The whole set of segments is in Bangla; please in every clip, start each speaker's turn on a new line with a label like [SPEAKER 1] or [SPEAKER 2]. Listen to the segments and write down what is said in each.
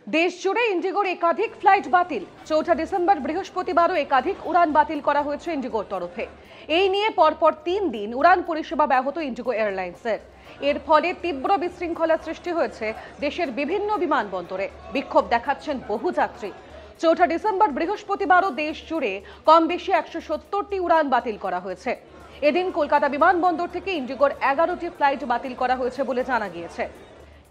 [SPEAKER 1] দেশ জুড়ে ইন্ডিগোর একাধিক ফ্লাইট বাতিল। 4 ডিসেম্বর বৃহস্পতিবারও একাধিক উড়ান বাতিল করা হয়েছে ইন্ডিগোর তরফে। এই নিয়ে পরপর 3 দিন উড়ান পরিষেবা ব্যাহত ইন্ডিগো এয়ারলাইন্সের। এর ফলে তীব্র বিশৃঙ্খলা সৃষ্টি হয়েছে দেশের বিভিন্ন বিমানবন্দরে। বিক্ষোভ দেখাচ্ছেন বহু যাত্রী। 4 ডিসেম্বর বৃহস্পতিবারও দেশ জুড়ে কম বেশি 170টি উড়ান বাতিল করা হয়েছে। এদিন কলকাতা বিমানবন্দর থেকে ইন্ডিগোর 11টি ফ্লাইট বাতিল করা হয়েছে বলে জানা গিয়েছে।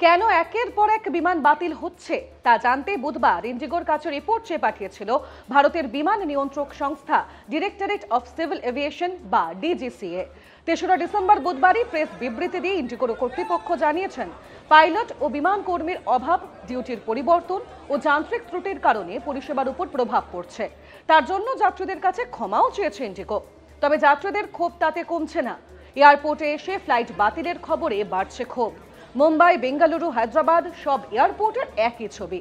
[SPEAKER 1] কেন একের পর এক বিমান বাতিল হচ্ছে তা জানতে বুধবার ইন্ডিগোর কাছে রিপোর্ট চেয়ে পাঠিয়েছিল ভারতের বিমান নিয়ন্ত্রক সংস্থা ডিরেক্টরেট অফ সিভিল এভিয়েশন বা ডিজিসিএ। 3রা ডিসেম্বর বুধবারই প্রেস বিবৃতি দিয়ে ইন্ডিগোর কর্তৃপক্ষ জানিয়েছেন, পাইলট ও বিমান কর্মীর অভাব, ডিউটির পরিবর্তন ও যান্ত্রিক ত্রুটির কারণে পরিষেবার উপর প্রভাব পড়ছে। তার জন্য যাত্রীদের কাছে ক্ষমাও চেয়েছে ইন্ডিগো। তবে যাত্রীদের ক্ষোভ তাতে কমছে না। এয়ারপোর্টে এসে ফ্লাইট বাতিলের খবরে বাড়ছে ক্ষোভ। মুম্বাই, বেঙ্গালুরু, হায়দ্রাবাদ সব এয়ারপোর্টের একই ছবি।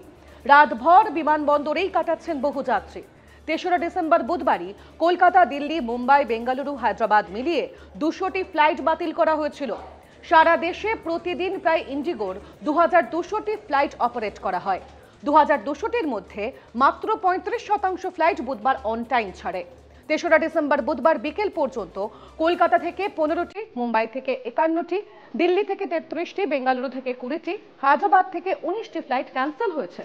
[SPEAKER 1] রাতভর বিমানবন্দরেই কাটাচ্ছেন বহু যাত্রী। 3রা ডিসেম্বর বুধবারই কলকাতা, দিল্লি, মুম্বাই, বেঙ্গালুরু, হায়দ্রাবাদ মিলিয়ে 200টি ফ্লাইট বাতিল করা হয়েছিল। সারা দেশে প্রতিদিন প্রায় ইন্ডিগোর 2200টি ফ্লাইট অপারেট করা হয়। 2200টির মধ্যে মাত্র 35% ফ্লাইট বুধবার অন টাইম ছাড়ে। 3রা ডিসেম্বর বুধবার বিকেল পর্যন্ত কলকাতা থেকে 15টি, মুম্বাই থেকে 51টি, দিল্লি থেকে 33টি, বেঙ্গালুরু থেকে 20টি, হায়দ্রাবাদ থেকে 19টি ফ্লাইট ক্যান্সেল হয়েছে।